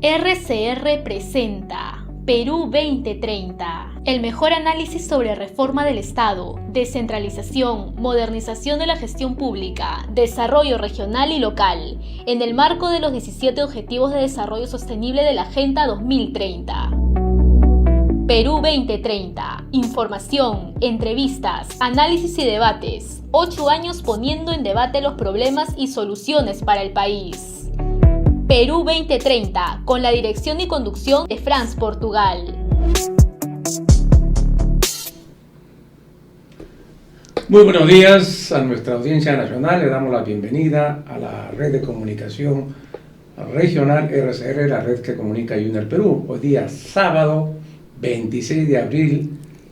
RCR presenta Perú 2030, el mejor análisis sobre reforma del Estado, descentralización, modernización de la gestión pública, desarrollo regional y local, en el marco de los 17 Objetivos de Desarrollo Sostenible de la Agenda 2030. Perú 2030, información, entrevistas, análisis y debates. 8 años poniendo en debate los problemas y soluciones para el país. Perú 2030, con la dirección y conducción de Franz Portugal. Muy buenos días a nuestra audiencia nacional. Le damos la bienvenida a la red de comunicación regional RCR, la red que comunica Junior Perú. Hoy día, sábado 26 de abril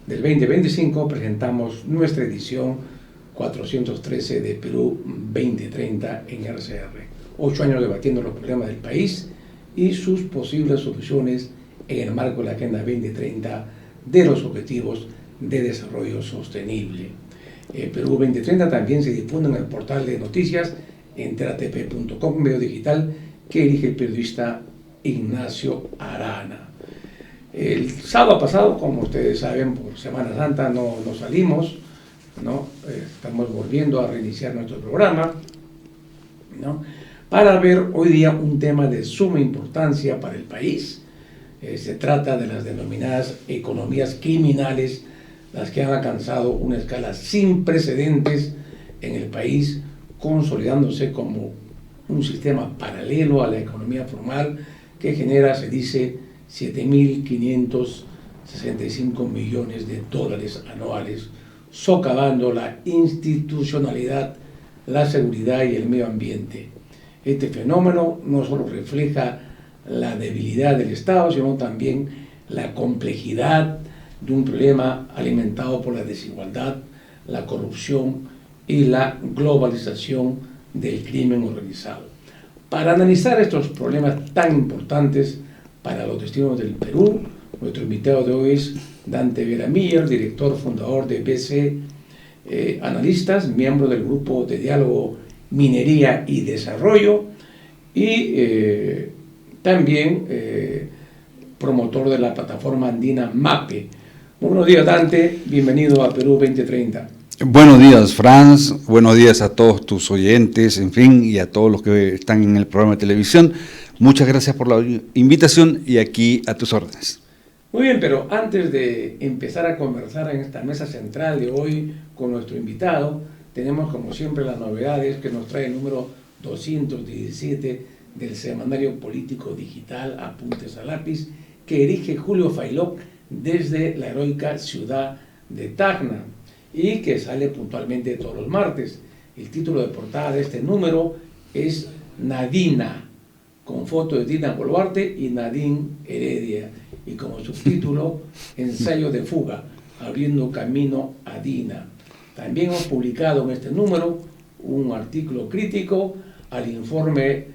del 2025, presentamos nuestra edición 413 de Perú 2030 en RCR. 8 años debatiendo los problemas del país y sus posibles soluciones en el marco de la Agenda 2030 de los Objetivos de Desarrollo Sostenible. Perú 2030 también se difunde en el portal de noticias enteratp.com, medio digital que dirige el periodista Ignacio Arana. El sábado pasado, como ustedes saben, por Semana Santa no salimos, ¿no? Estamos volviendo a reiniciar nuestro programa, ¿no? Para ver hoy día un tema de suma importancia para el país. Se trata de las denominadas economías criminales, las que han alcanzado una escala sin precedentes en el país, consolidándose como un sistema paralelo a la economía formal que genera, se dice, 7.565 millones de dólares anuales, socavando la institucionalidad, la seguridad y el medio ambiente. Este fenómeno no solo refleja la debilidad del Estado, sino también la complejidad de un problema alimentado por la desigualdad, la corrupción y la globalización del crimen organizado. Para analizar estos problemas tan importantes para los destinos del Perú, nuestro invitado de hoy es Dante Veramiller, director fundador de BC Analistas, miembro del grupo de diálogo Minería y Desarrollo y también promotor de la plataforma andina MAPE. Buenos días, Dante, bienvenido a Perú 2030. Buenos días, Franz, buenos días a todos tus oyentes, en fin, y a todos los que están en el programa de televisión. Muchas gracias por la invitación y aquí a tus órdenes. Muy bien, pero antes de empezar a conversar en esta mesa central de hoy con nuestro invitado, tenemos como siempre las novedades que nos trae el número 217 del semanario político digital Apuntes a Lápiz, que dirige Julio Fayloc desde la heroica ciudad de Tacna y que sale puntualmente todos los martes. El título de portada de este número es Nadina, con foto de Dina Boluarte y Nadine Heredia, y como subtítulo, Ensayo de fuga, abriendo camino a Dina. También hemos publicado en este número un artículo crítico al informe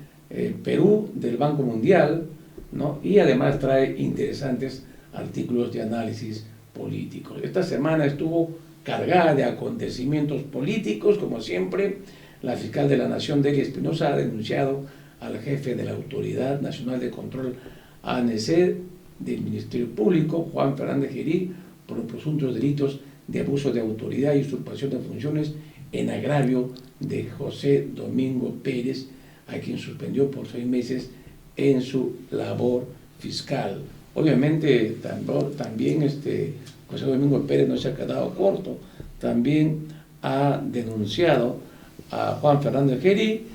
Perú del Banco Mundial, ¿no? Y además trae interesantes artículos de análisis políticos. Esta semana estuvo cargada de acontecimientos políticos, como siempre. La fiscal de la Nación, Delia Espinosa, ha denunciado al jefe de la Autoridad Nacional de Control, ANC, del Ministerio Público, Juan Fernández Gerí, por los presuntos delitos de abuso de autoridad y usurpación de funciones en agravio de José Domingo Pérez, a quien suspendió por 6 meses en su labor fiscal. Obviamente también José Domingo Pérez no se ha quedado corto, también ha denunciado a Juan Fernández Gerí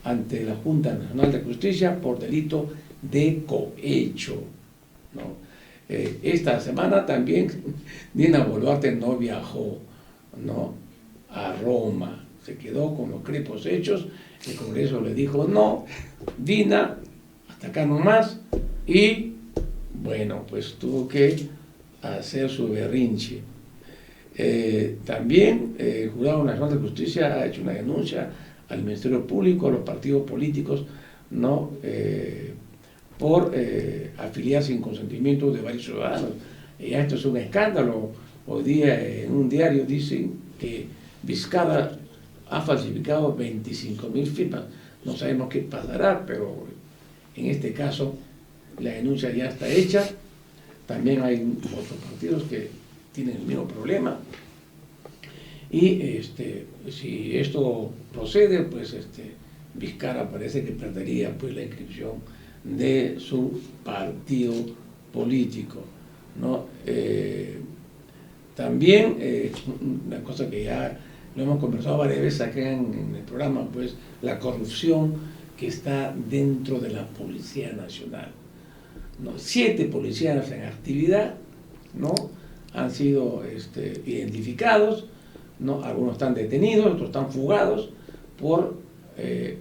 ante la Junta Nacional de Justicia por delito de cohecho, ¿no? Esta semana también Dina Boluarte no viajó, ¿no?, a Roma, se quedó con los crepos hechos. El Congreso le dijo no, Dina, hasta acá nomás, y bueno, pues tuvo que hacer su berrinche. También el Jurado Nacional de Justicia ha hecho una denuncia al Ministerio Público, a los partidos políticos, ¿no?, por afiliar sin consentimiento de varios ciudadanos. Ya esto es un escándalo. Hoy día en un diario dicen que Vizcarra ha falsificado 25.000 firmas. No sabemos qué pasará, pero en este caso la denuncia ya está hecha. También hay otros partidos que tienen el mismo problema. Y si esto procede, pues Vizcarra parece que perdería pues la inscripción de su partido político, ¿no? También una cosa que ya lo hemos conversado varias veces acá en el programa, pues la corrupción que está dentro de la Policía Nacional, ¿no? 7 policías en actividad, ¿no? Han sido identificados, ¿no? Algunos están detenidos, otros están fugados por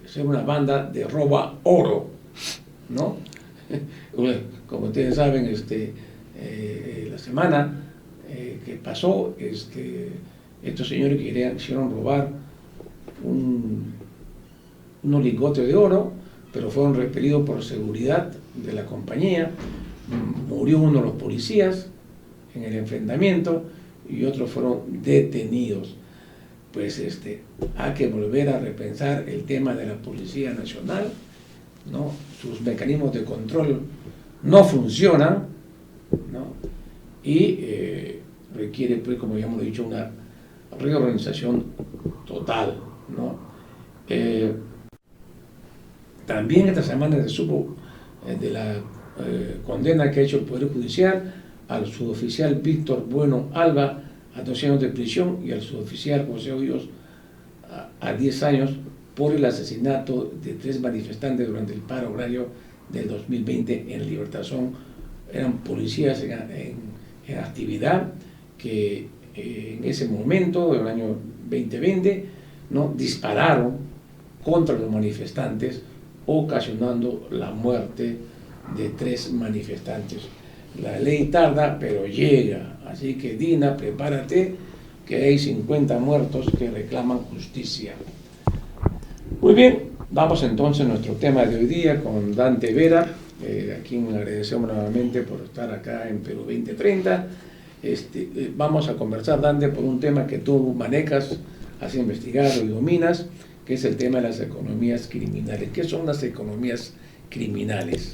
ser una banda de roba oro, ¿no? Como ustedes saben, la semana que pasó, estos señores quisieron robar unos lingotes de oro, pero fueron repelidos por seguridad de la compañía. Murió uno de los policías en el enfrentamiento y otros fueron detenidos. Pues hay que volver a repensar el tema de la Policía Nacional, ¿no? Sus mecanismos de control no funcionan, ¿no? Y requiere, pues, como ya hemos dicho, una reorganización total, ¿no? También esta semana se supo de la condena que ha hecho el Poder Judicial al suboficial Víctor Bueno Alba a 12 años de prisión y al suboficial José Hoyos a 10 años por el asesinato de 3 manifestantes durante el paro agrario del 2020 en Libertad. Eran policías en actividad que en ese momento, en el año 2020, ¿no? Dispararon contra los manifestantes, ocasionando la muerte de 3 manifestantes. La ley tarda, pero llega. Así que, Dina, prepárate, que hay 50 muertos que reclaman justicia. Muy bien, vamos entonces a nuestro tema de hoy día con Dante Vera, a quien agradecemos nuevamente por estar acá en Perú 2030. Vamos a conversar, Dante, por un tema que tú manejas, has investigado y dominas, que es el tema de las economías criminales. ¿Qué son las economías criminales?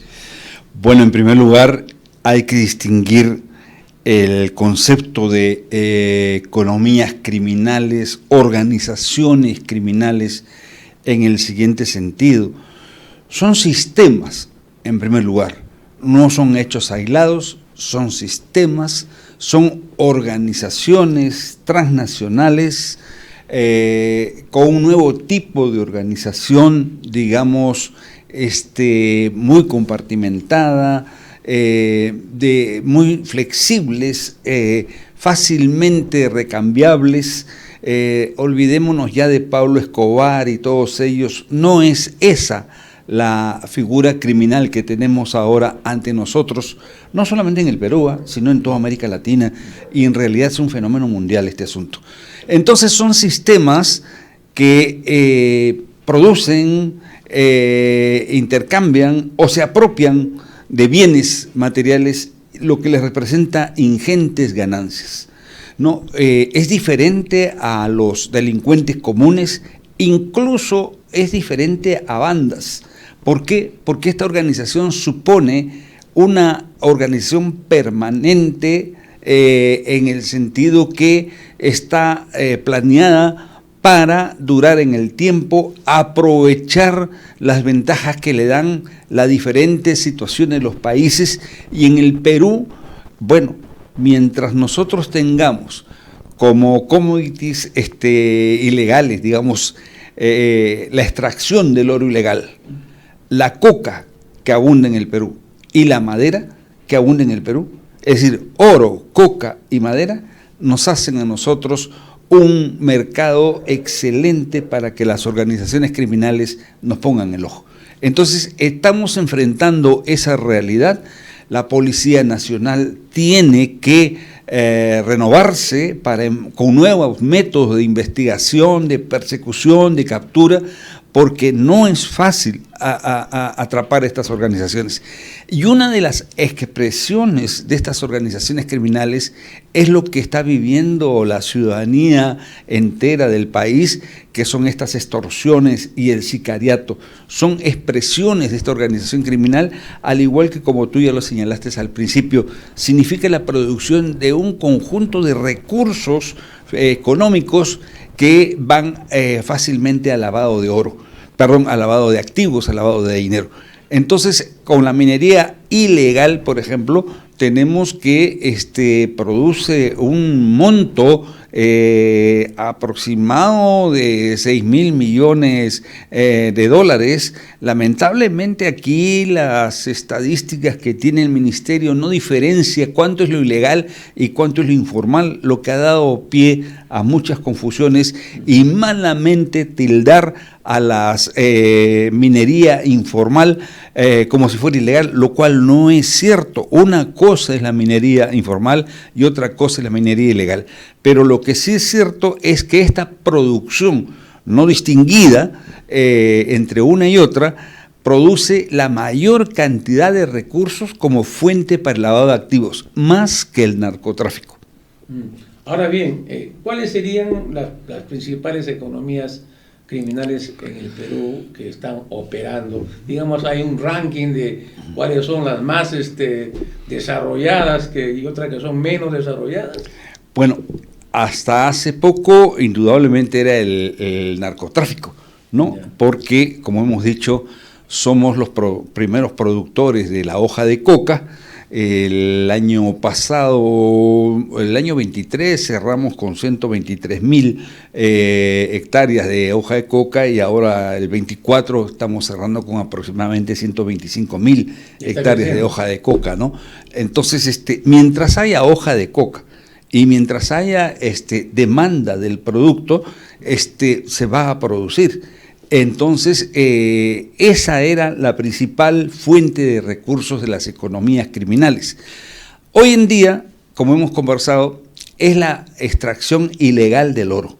Bueno, en primer lugar, hay que distinguir el concepto de economías criminales, organizaciones criminales, en el siguiente sentido. Son sistemas, en primer lugar, no son hechos aislados, son sistemas, son organizaciones transnacionales con un nuevo tipo de organización, digamos, muy compartimentada, muy flexibles, fácilmente recambiables. Olvidémonos ya de Pablo Escobar y todos ellos. No es esa la figura criminal que tenemos ahora ante nosotros, no solamente en el Perú, sino en toda América Latina, y en realidad es un fenómeno mundial este asunto. Entonces son sistemas que producen, intercambian o se apropian de bienes materiales, lo que les representa ingentes ganancias. No, es diferente a los delincuentes comunes, incluso es diferente a bandas. ¿Por qué? Porque esta organización supone una organización permanente en el sentido que está planeada para durar en el tiempo, aprovechar las ventajas que le dan las diferentes situaciones de los países. Y en el Perú, bueno, mientras nosotros tengamos como commodities ilegales, digamos, la extracción del oro ilegal, la coca que abunda en el Perú y la madera que abunda en el Perú, es decir, oro, coca y madera, nos hacen a nosotros un mercado excelente para que las organizaciones criminales nos pongan el ojo. Entonces, estamos enfrentando esa realidad. La Policía Nacional tiene que renovarse con nuevos métodos de investigación, de persecución, de captura, porque no es fácil atrapar a estas organizaciones. Y una de las expresiones de estas organizaciones criminales es lo que está viviendo la ciudadanía entera del país, que son estas extorsiones y el sicariato. Son expresiones de esta organización criminal, al igual que, como tú ya lo señalaste al principio, significa la producción de un conjunto de recursos económicos que van fácilmente al lavado de oro, al lavado de activos, al lavado de dinero. Entonces, con la minería ilegal, por ejemplo, tenemos que produce un monto aproximado de 6.000 millones de dólares. Lamentablemente aquí las estadísticas que tiene el ministerio no diferencia cuánto es lo ilegal y cuánto es lo informal, lo que ha dado pie a muchas confusiones y malamente tildar a las minería informal como si fuera ilegal, lo cual no es cierto. Una cosa es la minería informal y otra cosa es la minería ilegal. Pero lo que sí es cierto es que esta producción no distinguida entre una y otra produce la mayor cantidad de recursos como fuente para el lavado de activos, más que el narcotráfico. Ahora bien, ¿cuáles serían las principales economías criminales en el Perú que están operando? Digamos, hay un ranking de cuáles son las más desarrolladas y otras que son menos desarrolladas. Bueno, hasta hace poco indudablemente era el narcotráfico, ¿no? Ya. Porque, como hemos dicho, somos los primeros productores de la hoja de coca. El año pasado, el año 23, cerramos con 123.000 hectáreas de hoja de coca y ahora el 24 estamos cerrando con aproximadamente 125.000 hectáreas de hoja de coca, ¿no? Entonces, mientras haya hoja de coca y mientras haya demanda del producto, se va a producir. Entonces, esa era la principal fuente de recursos de las economías criminales. Hoy en día, como hemos conversado, es la extracción ilegal del oro.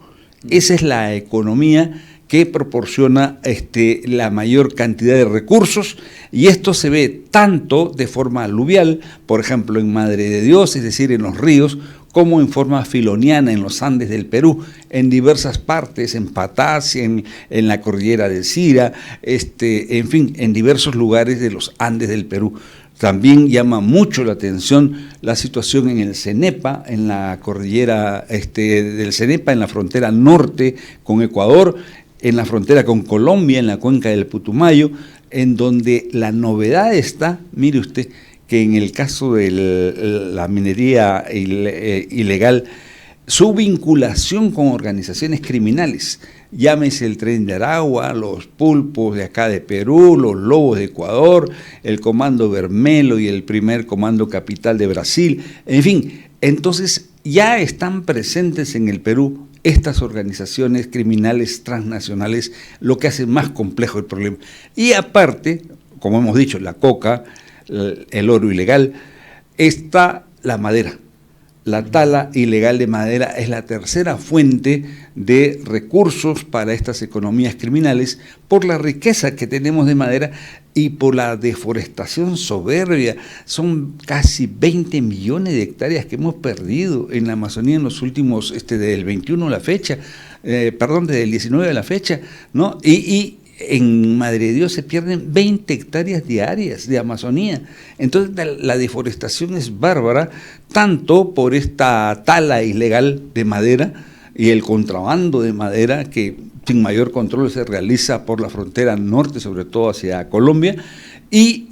Esa es la economía que proporciona la mayor cantidad de recursos, y esto se ve tanto de forma aluvial, por ejemplo en Madre de Dios, es decir, en los ríos, como en forma filoniana en los Andes del Perú, en diversas partes, en Patasia, en la cordillera del Sira, en fin, en diversos lugares de los Andes del Perú. También llama mucho la atención la situación en el Cenepa, en la cordillera del Cenepa, en la frontera norte con Ecuador, en la frontera con Colombia, en la cuenca del Putumayo, en donde la novedad está, mire usted, que en el caso de la minería ilegal, su vinculación con organizaciones criminales, llámese el Tren de Aragua, los Pulpos de acá de Perú, los Lobos de Ecuador, el Comando Vermelo y el primer Comando Capital de Brasil, en fin, entonces ya están presentes en el Perú estas organizaciones criminales transnacionales, lo que hace más complejo el problema. Y aparte, como hemos dicho, la coca, el oro ilegal, está la madera. La tala ilegal de madera es la tercera fuente de recursos para estas economías criminales por la riqueza que tenemos de madera y por la deforestación soberbia. Son casi 20 millones de hectáreas que hemos perdido en la Amazonía en los últimos, desde el 21 a la fecha, desde el 19 a la fecha, ¿no? Y en Madre de Dios se pierden 20 hectáreas diarias de Amazonía. Entonces la deforestación es bárbara, tanto por esta tala ilegal de madera y el contrabando de madera que sin mayor control se realiza por la frontera norte, sobre todo hacia Colombia, y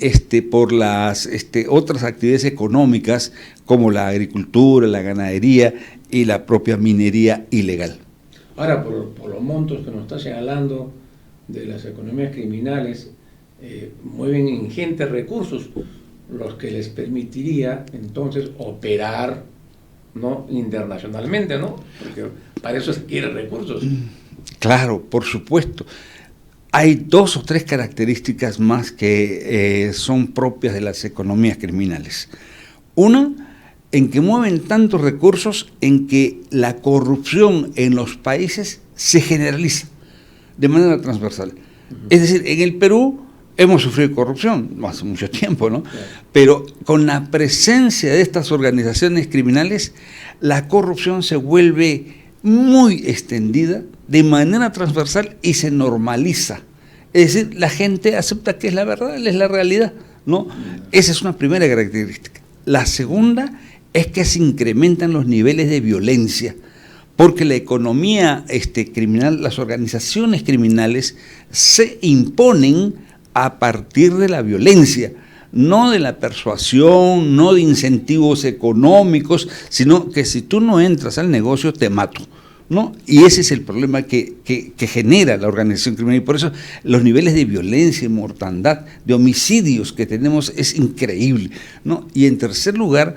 por las otras actividades económicas como la agricultura, la ganadería y la propia minería ilegal. Ahora, por los montos que nos está señalando de las economías criminales, mueven ingentes recursos, los que les permitiría entonces operar, ¿no?, internacionalmente, ¿no? Porque para eso se quieren recursos. Claro, por supuesto. Hay 2 o 3 características más que son propias de las economías criminales. Una, en que mueven tantos recursos en que la corrupción en los países se generaliza de manera transversal. Es decir, en el Perú hemos sufrido corrupción, no hace mucho tiempo, ¿no? Claro. Pero con la presencia de estas organizaciones criminales, la corrupción se vuelve muy extendida de manera transversal y se normaliza. Es decir, la gente acepta que es la verdad, es la realidad, ¿no? Esa es una primera característica. La segunda es que se incrementan los niveles de violencia, porque la economía criminal, las organizaciones criminales se imponen a partir de la violencia, no de la persuasión, no de incentivos económicos, sino que si tú no entras al negocio te mato, ¿no? Y ese es el problema que genera la organización criminal, y por eso los niveles de violencia y mortandad, de homicidios que tenemos es increíble, ¿no? Y en tercer lugar,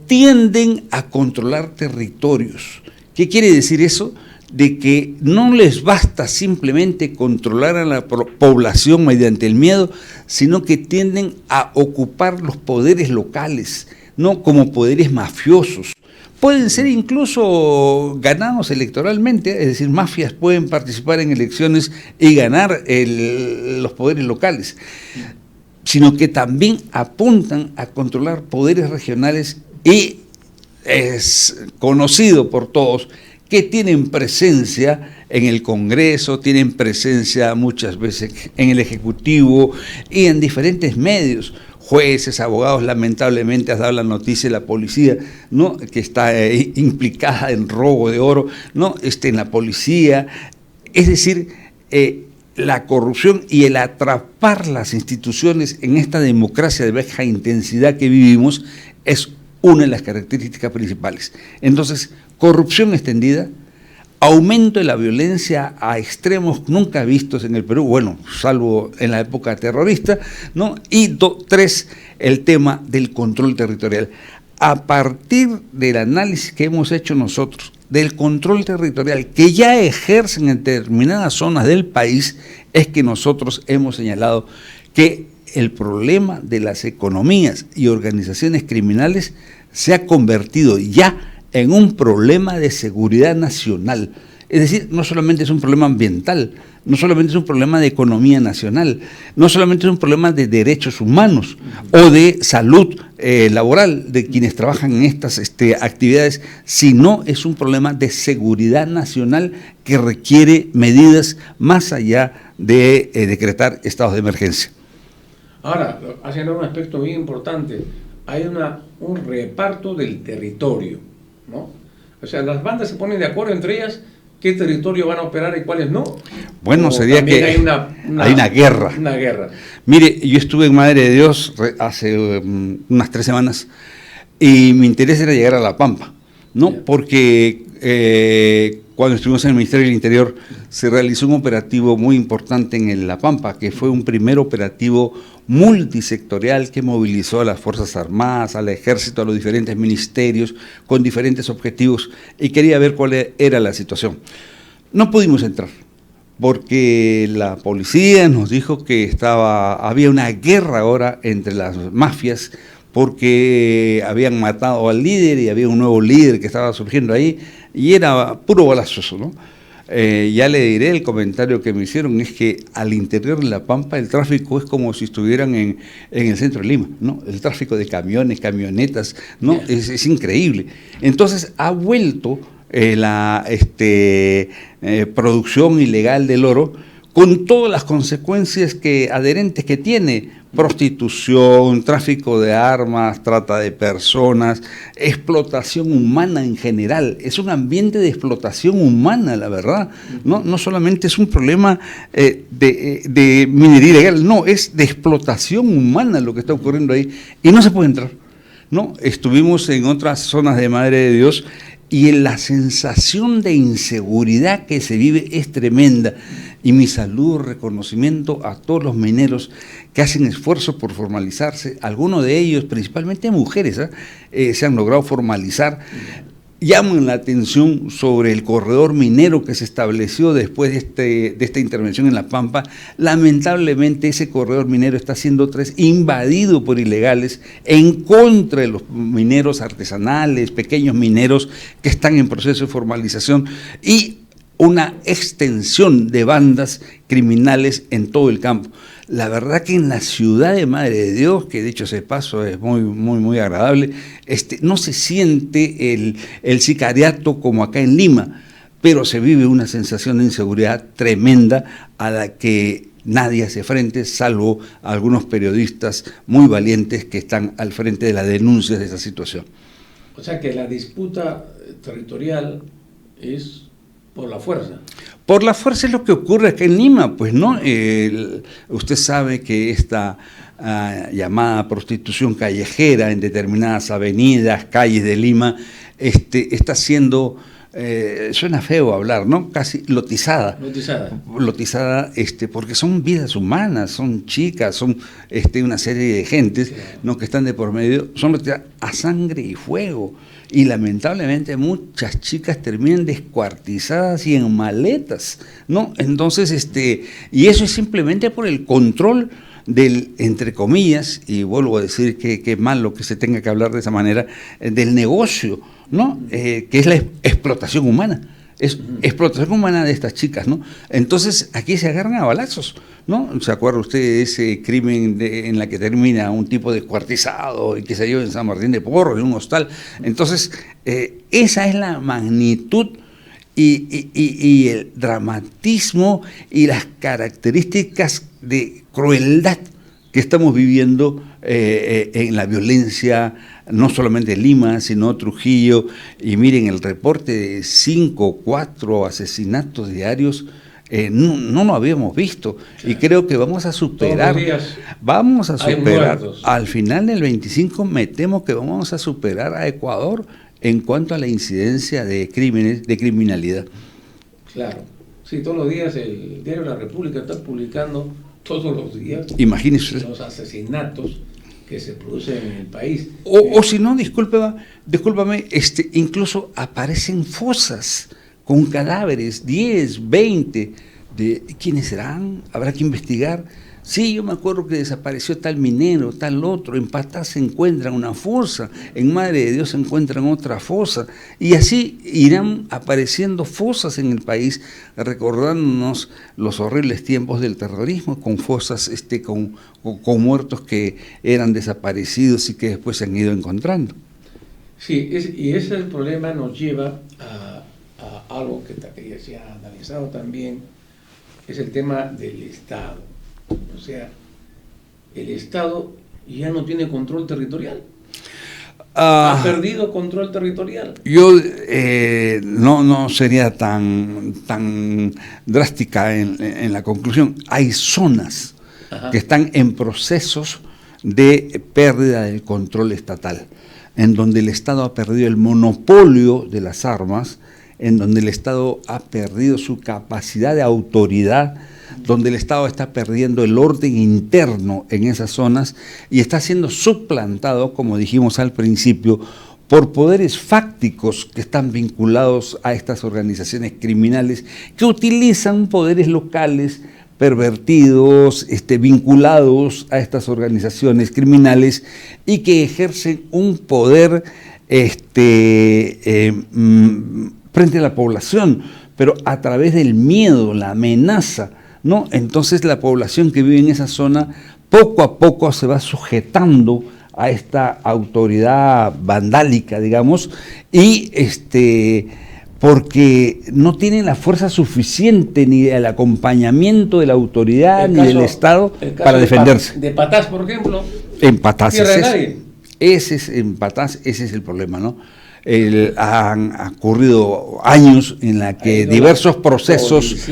tienden a controlar territorios. ¿Qué quiere decir eso? De que no les basta simplemente controlar a la población mediante el miedo, sino que tienden a ocupar los poderes locales, no como poderes mafiosos. Pueden ser incluso ganados electoralmente, es decir, mafias pueden participar en elecciones y ganar los poderes locales, sino que también apuntan a controlar poderes regionales, y es conocido por todos que tienen presencia en el Congreso, tienen presencia muchas veces en el Ejecutivo y en diferentes medios. Jueces, abogados, lamentablemente has dado la noticia de la policía, ¿no? Que está implicada en robo de oro, ¿no? En la policía. Es decir, la corrupción y el atrapar las instituciones en esta democracia de baja intensidad que vivimos es una de las características principales. Entonces, corrupción extendida, aumento de la violencia a extremos nunca vistos en el Perú, bueno, salvo en la época terrorista, ¿no? Y tres, el tema del control territorial. A partir del análisis que hemos hecho nosotros, del control territorial que ya ejercen en determinadas zonas del país, es que nosotros hemos señalado que el problema de las economías y organizaciones criminales se ha convertido ya en un problema de seguridad nacional. Es decir, no solamente es un problema ambiental, no solamente es un problema de economía nacional, no solamente es un problema de derechos humanos o de salud laboral de quienes trabajan en estas actividades, sino es un problema de seguridad nacional que requiere medidas más allá de decretar estados de emergencia. Ahora, haciendo un aspecto bien importante, hay un reparto del territorio, ¿no? O sea, las bandas se ponen de acuerdo entre ellas qué territorio van a operar y cuáles no. Bueno, sería que hay una guerra. Una guerra. Mire, yo estuve en Madre de Dios hace unas 3 semanas y mi interés era llegar a La Pampa, ¿no? Yeah. Porque cuando estuvimos en el Ministerio del Interior se realizó un operativo muy importante en La Pampa, que fue un primer operativo multisectorial que movilizó a las Fuerzas Armadas, al Ejército, a los diferentes ministerios, con diferentes objetivos, y quería ver cuál era la situación. No pudimos entrar, porque la policía nos dijo que había una guerra ahora entre las mafias, porque habían matado al líder y había un nuevo líder que estaba surgiendo ahí, y era puro balazo, ¿no? Ya le diré, el comentario que me hicieron es que al interior de La Pampa el tráfico es como si estuvieran en el centro de Lima, ¿no? El tráfico de camiones, camionetas, ¿no? Yeah. Es increíble. Entonces ha vuelto la producción ilegal del oro con todas las consecuencias adherentes que tiene: prostitución, tráfico de armas, trata de personas, explotación humana en general. Es un ambiente de explotación humana, la verdad. No solamente es un problema de minería ilegal, no, es de explotación humana lo que está ocurriendo ahí, y no se puede entrar, ¿no? Estuvimos en otras zonas de Madre de Dios y la sensación de inseguridad que se vive es tremenda. Y mi saludo, reconocimiento a todos los mineros que hacen esfuerzo por formalizarse. Algunos de ellos, principalmente mujeres, se han logrado formalizar. Llaman la atención sobre el corredor minero que se estableció después de esta intervención en La Pampa. Lamentablemente ese corredor minero está siendo invadido por ilegales en contra de los mineros artesanales, pequeños mineros que están en proceso de formalización, y una extensión de bandas criminales en todo el campo. La verdad que en la ciudad de Madre de Dios, que dicho ese paso es muy agradable, no se siente el sicariato como acá en Lima, pero se vive una sensación de inseguridad tremenda a la que nadie hace frente, salvo algunos periodistas muy valientes que están al frente de la denuncia de esa situación. O sea que la disputa territorial es por la fuerza. Por la fuerza es lo que ocurre acá en Lima, pues, ¿no? Usted sabe que esta llamada prostitución callejera en determinadas avenidas, calles de Lima, está siendo, suena feo hablar, ¿no? Casi lotizada. Lotizada, porque son vidas humanas, son chicas, son una serie de gentes, ¿no?, que están de por medio, son lotizadas a sangre y fuego. Y lamentablemente muchas chicas terminan descuartizadas y en maletas, ¿no? Entonces, y eso es simplemente por el control del, entre comillas, y vuelvo a decir que malo que se tenga que hablar de esa manera, del negocio, ¿no? Que es la explotación humana. Es explotación humana de estas chicas, ¿no? Entonces, aquí se agarran a balazos, ¿no? ¿Se acuerda usted de ese crimen en la que termina un tipo descuartizado y qué sé yo, en San Martín de Porres, en un hostal? Entonces, esa es la magnitud y el dramatismo y las características de crueldad que estamos viviendo en la violencia, no solamente Lima, sino Trujillo. Y miren, el reporte de 5, 4 asesinatos diarios, no lo habíamos visto, y creo que vamos a superar, al final del 25 me temo que vamos a superar a Ecuador en cuanto a la incidencia de crímenes, de criminalidad. Claro, sí, todos los días el diario La República está publicando todos los días, imagínese, los asesinatos que se producen en el país. O si no, discúlpame, incluso aparecen fosas con cadáveres, 10, 20, de ¿quiénes serán? Habrá que investigar. Sí, yo me acuerdo que desapareció tal minero, tal otro, en Patá se encuentran una fosa, en Madre de Dios se encuentran otra fosa, y así irán apareciendo fosas en el país, recordándonos los horribles tiempos del terrorismo, con fosas, con muertos que eran desaparecidos y que después se han ido encontrando. Sí, y ese problema nos lleva a algo que ya se ha analizado también, es el tema del Estado. O sea, el Estado ya no tiene control territorial. Ha perdido control territorial. Yo no sería tan drástica en la conclusión. Hay zonas que están en procesos de pérdida del control estatal, en donde el Estado ha perdido el monopolio de las armas, en donde el Estado ha perdido su capacidad de autoridad, donde el Estado está perdiendo el orden interno en esas zonas y está siendo suplantado, como dijimos al principio, por poderes fácticos que están vinculados a estas organizaciones criminales que utilizan poderes locales pervertidos, vinculados a estas organizaciones criminales y que ejercen un poder frente a la población, pero a través del miedo, la amenaza, ¿no? Entonces la población que vive en esa zona poco a poco se va sujetando a esta autoridad vandálica, digamos, y porque no tienen la fuerza suficiente ni el acompañamiento de la autoridad ni del Estado para defenderse. De Patás, por ejemplo. En Patás, en Patás, ese es el problema, ¿no? Han ocurrido años en la que diversos procesos,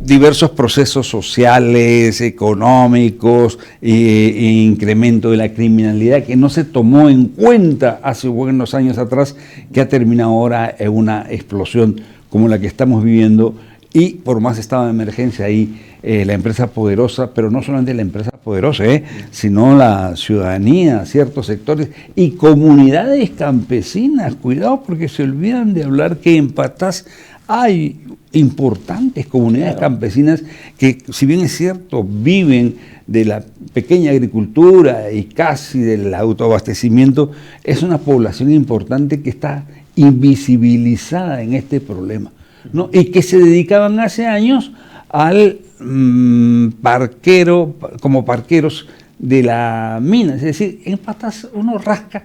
diversos procesos sociales, económicos, incremento de la criminalidad que no se tomó en cuenta hace buenos años atrás, que ha terminado ahora en una explosión como la que estamos viviendo. Y por más estado de emergencia ahí, la empresa poderosa, pero no solamente la empresa poderosa, sino la ciudadanía, ciertos sectores y comunidades campesinas. Cuidado, porque se olvidan de hablar que en Patás hay importantes comunidades campesinas que, si bien es cierto, viven de la pequeña agricultura y casi del autoabastecimiento, es una población importante que está invisibilizada en este problema, ¿no? Y que se dedicaban hace años al parquero, como parqueros de la mina, es decir, en patas uno rasca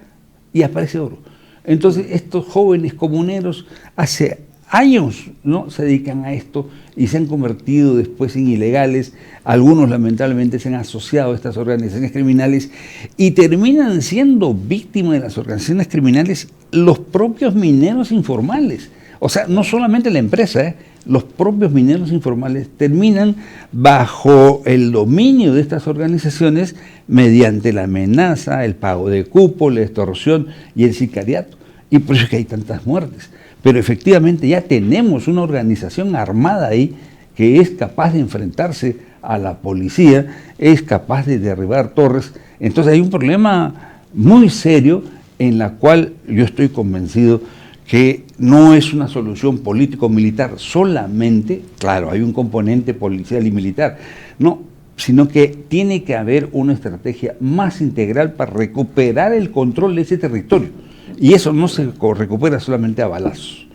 y aparece oro. Entonces estos jóvenes comuneros hace años, ¿no?, se dedican a esto y se han convertido después en ilegales. Algunos lamentablemente se han asociado a estas organizaciones criminales y terminan siendo víctimas de las organizaciones criminales los propios mineros informales. O sea, no solamente la empresa, los propios mineros informales terminan bajo el dominio de estas organizaciones mediante la amenaza, el pago de cupo, la extorsión y el sicariato. Y por eso es que hay tantas muertes. Pero efectivamente ya tenemos una organización armada ahí que es capaz de enfrentarse a la policía, es capaz de derribar torres. Entonces hay un problema muy serio en la cual yo estoy convencido que no es una solución político-militar solamente, claro, hay un componente policial y militar, no, sino que tiene que haber una estrategia más integral para recuperar el control de ese territorio. Y eso no se recupera solamente a balazos.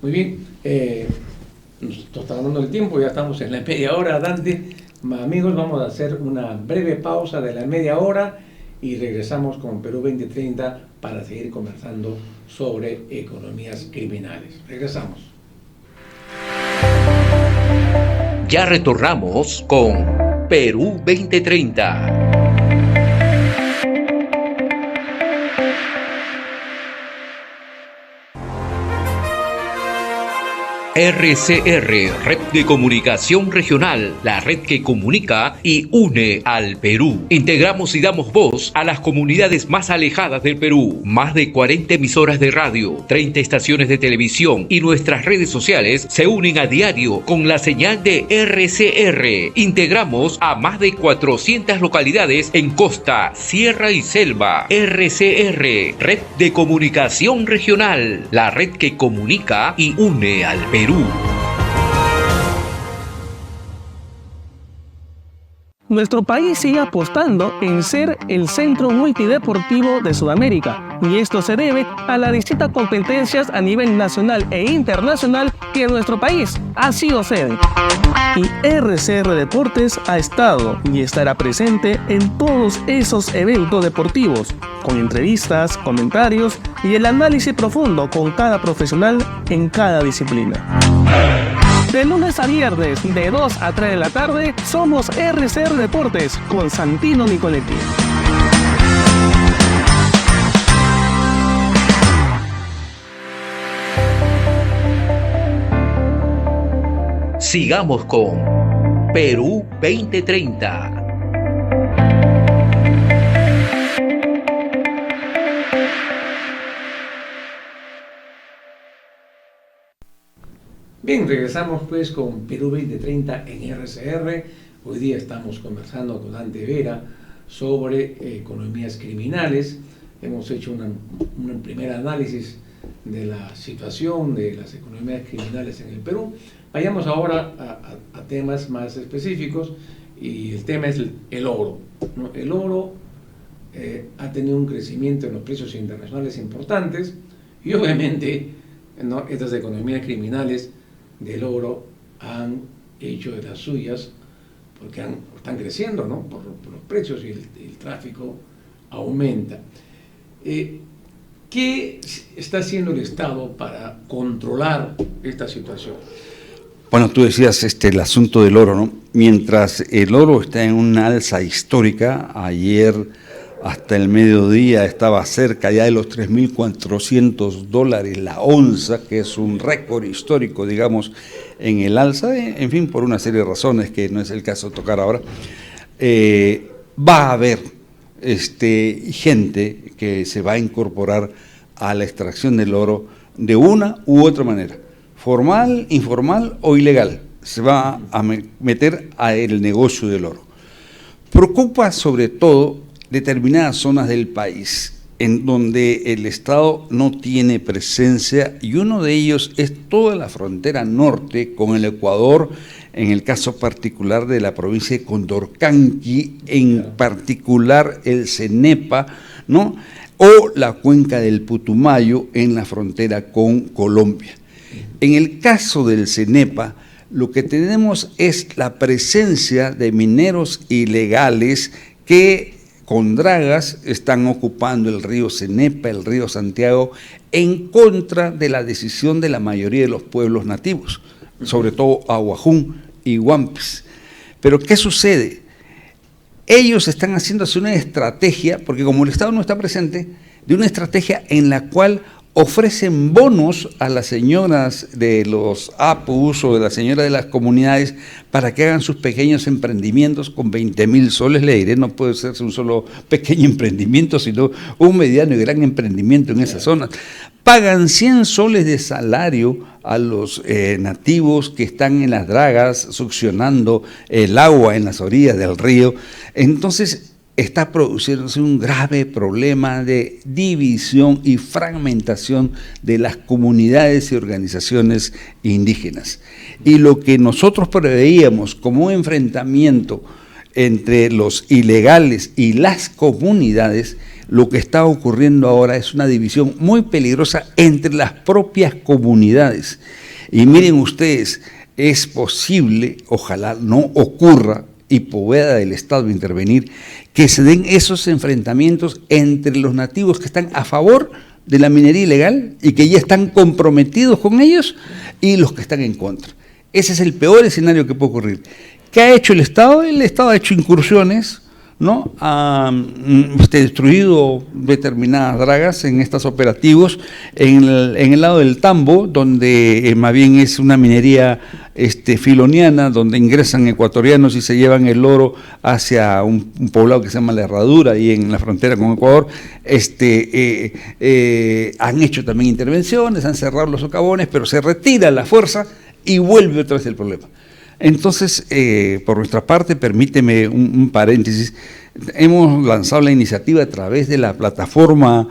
Muy bien, nos está dando el tiempo, ya estamos en la media hora, Dante. Amigos, vamos a hacer una breve pausa de la media hora y regresamos con Perú 2030 para seguir conversando sobre economías criminales. Regresamos. Ya retornamos con Perú 2030. RCR, Red de Comunicación Regional, la red que comunica y une al Perú. Integramos y damos voz a las comunidades más alejadas del Perú. Más de 40 emisoras de radio, 30 estaciones de televisión y nuestras redes sociales se unen a diario con la señal de RCR. Integramos a más de 400 localidades en costa, sierra y selva. RCR, Red de Comunicación Regional, la red que comunica y une al Perú. Nuestro país sigue apostando en ser el centro multideportivo de Sudamérica, y esto se debe a las distintas competencias a nivel nacional e internacional que nuestro país ha sido sede. Y RCR Deportes ha estado y estará presente en todos esos eventos deportivos, con entrevistas, comentarios y el análisis profundo con cada profesional en cada disciplina. De lunes a viernes, de 2 a 3 de la tarde, somos RCR Deportes con Santino Nicoletti. Sigamos con Perú 2030. Bien, regresamos pues con Perú 2030 en RCR. Hoy día estamos conversando con Dante Vera sobre economías criminales. Hemos hecho un primer análisis de la situación de las economías criminales en el Perú. Vayamos ahora a temas más específicos, y el tema es el oro, ¿no? El oro ha tenido un crecimiento en los precios internacionales importantes, y obviamente, ¿no?, estas economías criminales del oro han hecho de las suyas porque están creciendo, ¿no?, por los precios, y el tráfico aumenta. ¿Qué está haciendo el Estado para controlar esta situación? Bueno, tú decías el asunto del oro, ¿no? Mientras el oro está en una alza histórica, ayer hasta el mediodía estaba cerca ya de los $3.400 la onza, que es un récord histórico, digamos, en el alza, en fin, por una serie de razones que no es el caso de tocar ahora. Va a haber gente que se va a incorporar a la extracción del oro de una u otra manera, formal, informal o ilegal. Se va a meter a el negocio del oro. Preocupa sobre todo determinadas zonas del país en donde el Estado no tiene presencia, y uno de ellos es toda la frontera norte con el Ecuador, en el caso particular de la provincia de Condorcanqui, en particular el Cenepa, ¿no? o la cuenca del Putumayo en la frontera con Colombia. En el caso del Cenepa, lo que tenemos es la presencia de mineros ilegales que con dragas están ocupando el río Cenepa, el río Santiago, en contra de la decisión de la mayoría de los pueblos nativos, sobre todo Aguajún y Huampis. Pero ¿qué sucede? Ellos están haciéndose una estrategia, porque como el Estado no está presente, de una estrategia en la cual ofrecen bonos a las señoras de los APUs o de las señoras de las comunidades para que hagan sus pequeños emprendimientos con 20.000 soles, le diré, no puede ser un solo pequeño emprendimiento, sino un mediano y gran emprendimiento en esas zonas. Pagan 100 soles de salario a los nativos que están en las dragas succionando el agua en las orillas del río. Entonces está produciéndose un grave problema de división y fragmentación de las comunidades y organizaciones indígenas. Y lo que nosotros preveíamos como un enfrentamiento entre los ilegales y las comunidades, lo que está ocurriendo ahora es una división muy peligrosa entre las propias comunidades. Y miren ustedes, es posible, ojalá no ocurra, y pueda el Estado intervenir, que se den esos enfrentamientos entre los nativos que están a favor de la minería ilegal y que ya están comprometidos con ellos y los que están en contra. Ese es el peor escenario que puede ocurrir. ¿Qué ha hecho el Estado? El Estado ha hecho incursiones, ¿no? Ha destruido determinadas dragas en estos operativos en el lado del Tambo, donde más bien es una minería filoniana, donde ingresan ecuatorianos y se llevan el oro hacia un poblado que se llama La Herradura, y en la frontera con Ecuador. Han hecho también intervenciones, han cerrado los socavones, pero se retira la fuerza y vuelve otra vez el problema. Entonces, por nuestra parte, permíteme un paréntesis, hemos lanzado la iniciativa a través de la plataforma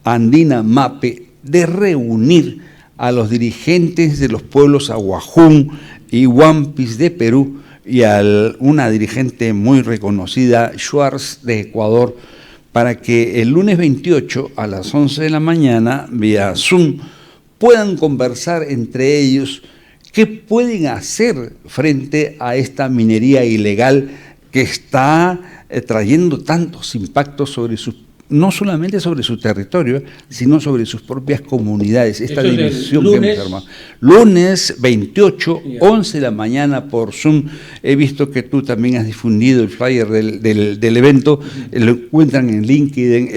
andina MAPE de reunir a los dirigentes de los pueblos Aguajún y Huampis de Perú y a una dirigente muy reconocida, Schwartz de Ecuador, para que el lunes 28 a las 11 de la mañana, vía Zoom, puedan conversar entre ellos qué pueden hacer frente a esta minería ilegal que está trayendo tantos impactos sobre no solamente sobre su territorio, sino sobre sus propias comunidades. Esta división que hemos armado. Lunes 28, 11 de la mañana por Zoom. He visto que tú también has difundido el flyer del evento. Lo encuentran en LinkedIn,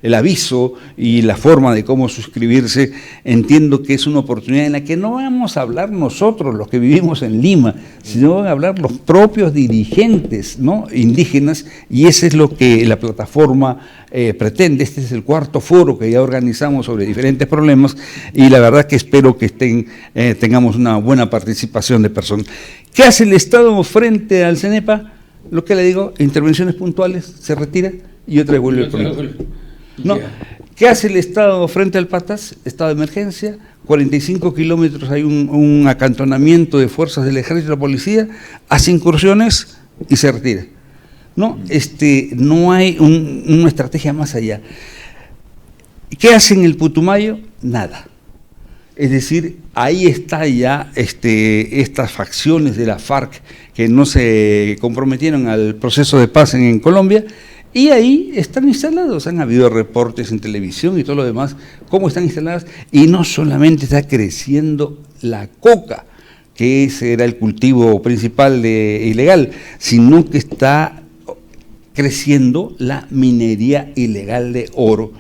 el aviso y la forma de cómo suscribirse. Entiendo que es una oportunidad en la que no vamos a hablar nosotros, los que vivimos en Lima, sino van a hablar los propios dirigentes, ¿no?, indígenas, y eso es lo que la plataforma pretende. Este es el cuarto foro que ya organizamos sobre diferentes problemas, y la verdad que espero que tengamos una buena participación de personas. ¿Qué hace el Estado frente al Cenepa? Lo que le digo, intervenciones puntuales, se retira y otra vez vuelve el problema. No. ¿Qué hace el Estado frente al Patas? Estado de emergencia, 45 kilómetros hay un acantonamiento de fuerzas del ejército y la policía, hace incursiones y se retira. No, no hay una estrategia más allá. ¿Qué hace en el Putumayo? Nada. Es decir, ahí está ya estas facciones de la FARC que no se comprometieron al proceso de paz en Colombia, y ahí están instalados. Han habido reportes en televisión y todo lo demás, cómo están instaladas, y no solamente está creciendo la coca, que ese era el cultivo principal ilegal, sino que está creciendo la minería ilegal de oro,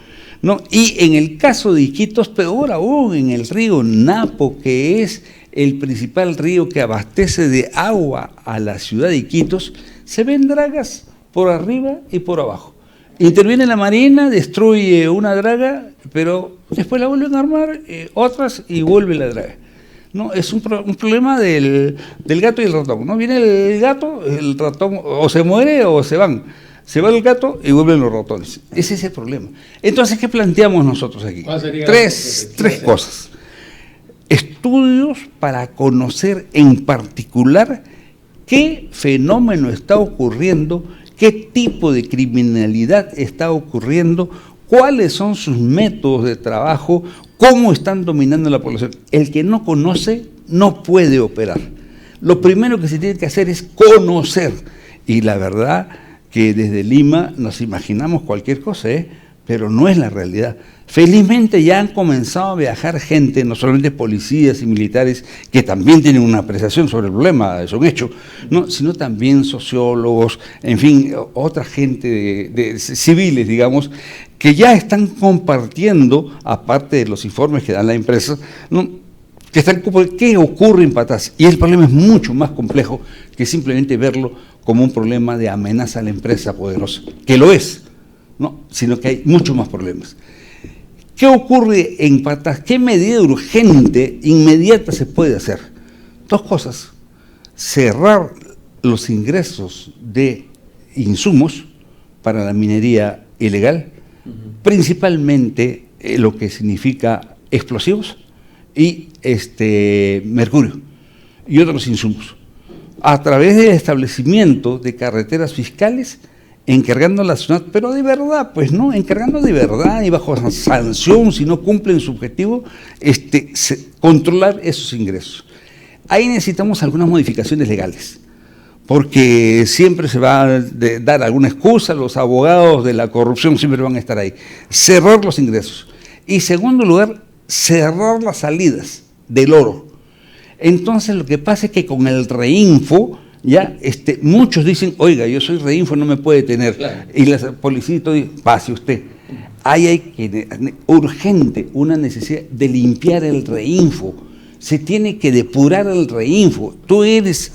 ¿no? Y en el caso de Iquitos, peor aún, en el río Napo, que es el principal río que abastece de agua a la ciudad de Iquitos, se ven dragas por arriba y por abajo. Interviene la Marina, destruye una draga, pero después la vuelven a armar otras y vuelve la draga. No, es un problema del gato y el ratón, ¿no? Viene el gato, el ratón o se muere o se van. Se va el gato y vuelven los ratones. Ese es el problema. Entonces, ¿qué planteamos nosotros aquí? Tres cosas. Estudios para conocer en particular qué fenómeno está ocurriendo qué tipo de criminalidad está ocurriendo, cuáles son sus métodos de trabajo, cómo están dominando la población. El que no conoce no puede operar. Lo primero que se tiene que hacer es conocer. Y la verdad que desde Lima nos imaginamos cualquier cosa, pero no es la realidad. Felizmente ya han comenzado a viajar gente, no solamente policías y militares, que también tienen una apreciación sobre el problema, es un hecho, ¿no? Sino también sociólogos, en fin, otra gente de civiles, digamos, que ya están compartiendo, aparte de los informes que dan la empresa, ¿no?, que están qué ocurre en Patás. Y el problema es mucho más complejo que simplemente verlo como un problema de amenaza a la empresa poderosa, que lo es, ¿no?, sino que hay muchos más problemas. ¿Qué ocurre en Patás? ¿Qué medida urgente, inmediata se puede hacer? Dos cosas: cerrar los ingresos de insumos para la minería ilegal, principalmente lo que significa explosivos y mercurio y otros insumos, a través del establecimiento de carreteras fiscales, encargando a la ciudad, pero de verdad, pues no, encargando de verdad y bajo sanción si no cumplen su objetivo, controlar esos ingresos. Ahí necesitamos algunas modificaciones legales, porque siempre se va a dar alguna excusa, los abogados de la corrupción siempre van a estar ahí. Cerrar los ingresos. Y segundo lugar, cerrar las salidas del oro. Entonces lo que pasa es que con el reinfo, ya muchos dicen, oiga, yo soy reinfo, no me puede tener. Claro. Y la policía dice, pase usted. Ahí hay urgente una necesidad de limpiar el reinfo. Se tiene que depurar el reinfo. Tú eres,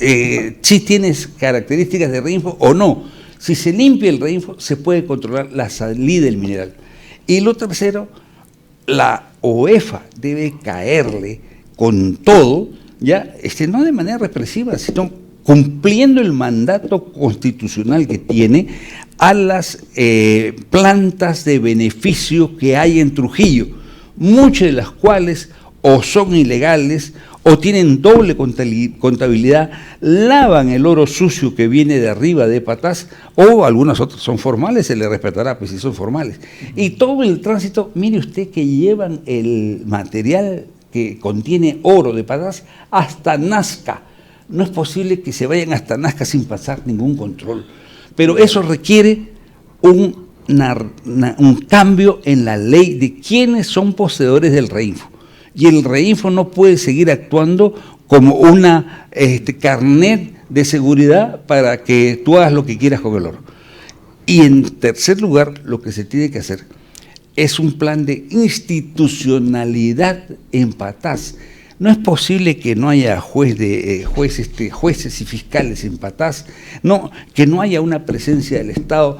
si tienes características de reinfo o no. Si se limpia el reinfo, se puede controlar la salida del mineral. Y lo tercero, la OEFA debe caerle con todo, ya, no de manera represiva, sino cumpliendo el mandato constitucional que tiene a las plantas de beneficio que hay en Trujillo, muchas de las cuales o son ilegales o tienen doble contabilidad, lavan el oro sucio que viene de arriba de Patás, o algunas otras son formales, se le respetará pues si son formales. Y todo el tránsito, mire usted que llevan el material que contiene oro de Patás hasta Nazca. No es posible que se vayan hasta Nazca sin pasar ningún control, pero eso requiere un cambio en la ley de quiénes son poseedores del reinfo. Y el reinfo no puede seguir actuando como una carnet de seguridad para que tú hagas lo que quieras con el oro. Y en tercer lugar, lo que se tiene que hacer es un plan de institucionalidad en Patás. No es posible que no haya jueces y fiscales en Patás, no, que no haya una presencia del Estado.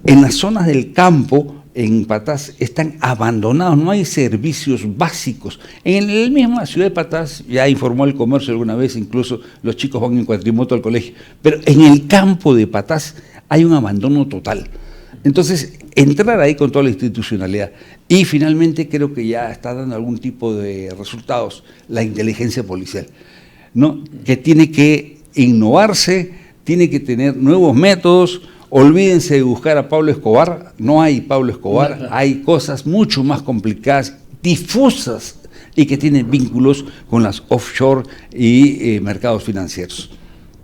En las zonas del campo, en Patás, están abandonados, no hay servicios básicos. En la misma ciudad de Patás, ya informó el comercio alguna vez, incluso los chicos van en cuatrimoto al colegio, pero en el campo de Patás hay un abandono total. Entonces, entrar ahí con toda la institucionalidad. Y finalmente creo que ya está dando algún tipo de resultados la inteligencia policial, ¿no?, que tiene que innovarse, tiene que tener nuevos métodos. Olvídense de buscar a Pablo Escobar, no hay Pablo Escobar, hay cosas mucho más complicadas, difusas y que tienen vínculos con las offshore y mercados financieros.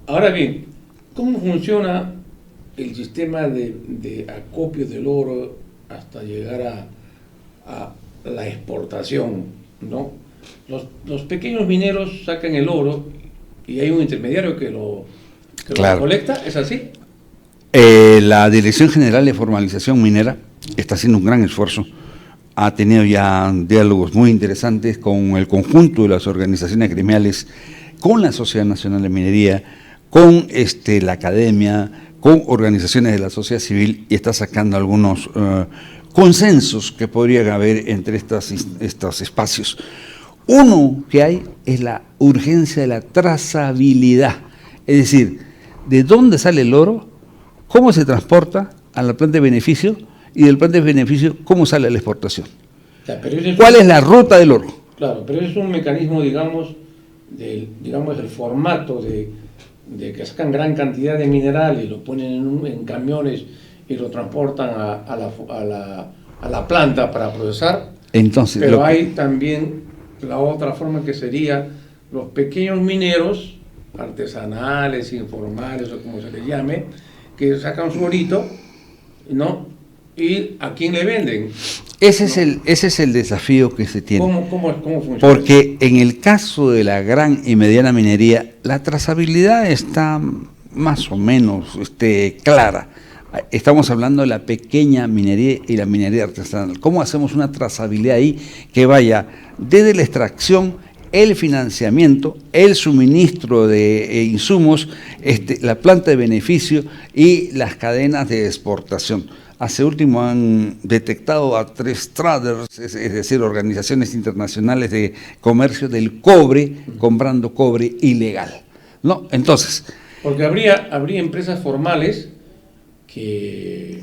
Ahora bien, ¿cómo funciona el sistema de acopio del oro hasta llegar a la exportación, ¿no? Los pequeños mineros sacan el oro y hay un intermediario que lo recolecta, ¿es así? La Dirección General de Formalización Minera está haciendo un gran esfuerzo, ha tenido ya diálogos muy interesantes con el conjunto de las organizaciones gremiales, con la Sociedad Nacional de Minería, con la academia, con organizaciones de la sociedad civil, y está sacando algunos consensos que podrían haber entre estos espacios. Uno que hay es la urgencia de la trazabilidad, es decir, de dónde sale el oro, cómo se transporta a la planta de beneficio y del planta de beneficio cómo sale a la exportación. ¿Cuál es la ruta del oro? Claro, pero es un mecanismo, digamos, el formato de de que sacan gran cantidad de mineral y lo ponen en camiones y lo transportan a la planta para procesar. Entonces, pero hay también la otra forma, que sería los pequeños mineros artesanales, informales o como se les llame, que sacan su orito, ¿no? ¿Y a quién le venden? ese es el desafío que se tiene. ¿Cómo funciona? Porque en el caso de la gran y mediana minería, la trazabilidad está más o menos clara. Estamos hablando de la pequeña minería y la minería artesanal. ¿Cómo hacemos una trazabilidad ahí que vaya desde la extracción, el financiamiento, el suministro de insumos, la planta de beneficio y las cadenas de exportación? Hace último han detectado a 3 traders, es decir, organizaciones internacionales de comercio del cobre, comprando cobre ilegal, ¿no? Entonces, porque habría empresas formales que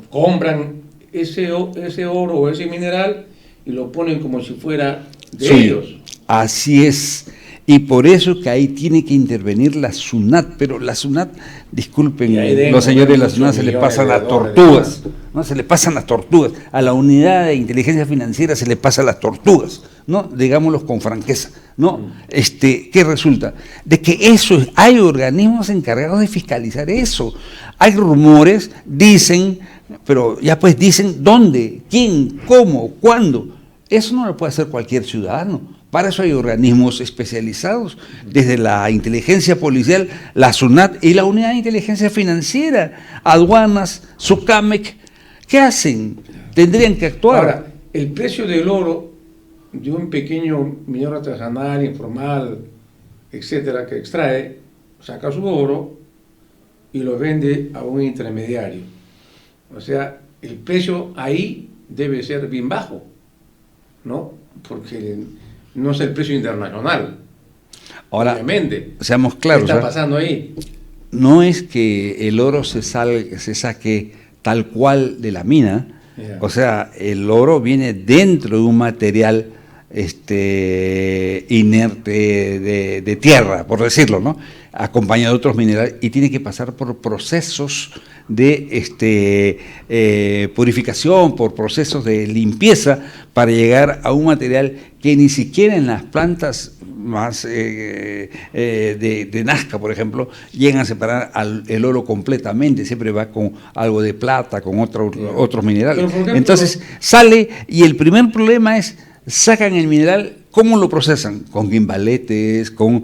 compran ese oro o ese mineral y lo ponen como si fuera de ellos. Así es. Y por eso que ahí tiene que intervenir la SUNAT, pero la SUNAT, disculpen los señores de la SUNAT, se le pasan las tortugas, ¿no? Se le pasan las tortugas, a la unidad de inteligencia financiera se le pasan las tortugas, ¿no? Digámoslo con franqueza, ¿no? ¿Qué resulta? De que hay organismos encargados de fiscalizar eso. Hay rumores, dicen, pero ya pues dicen dónde, quién, cómo, cuándo. Eso no lo puede hacer cualquier ciudadano. Para eso hay organismos especializados, desde la inteligencia policial, la SUNAT y la unidad de inteligencia financiera, aduanas, SUCAMEC. ¿Qué hacen? Tendrían que actuar. Ahora, el precio del oro de un pequeño minero artesanal, informal, etcétera, que extrae, saca su oro y lo vende a un intermediario. O sea, el precio ahí debe ser bien bajo, ¿no? Porque no es el precio internacional. Ahora, obviamente. seamos claros. ¿Qué está pasando ahí? No es que el oro se saque tal cual de la mina. Yeah. O sea, el oro viene dentro de un material inerte de tierra, por decirlo, ¿no? Acompañado de otros minerales, y tiene que pasar por procesos de purificación, por procesos de limpieza, para llegar a un material que ni siquiera en las plantas más de Nazca, por ejemplo, llegan a separar el oro completamente. Siempre va con algo de plata, con otros minerales. Pero, por ejemplo, entonces sale, y el primer problema es: sacan el mineral, ¿cómo lo procesan? Con guimbaletes, con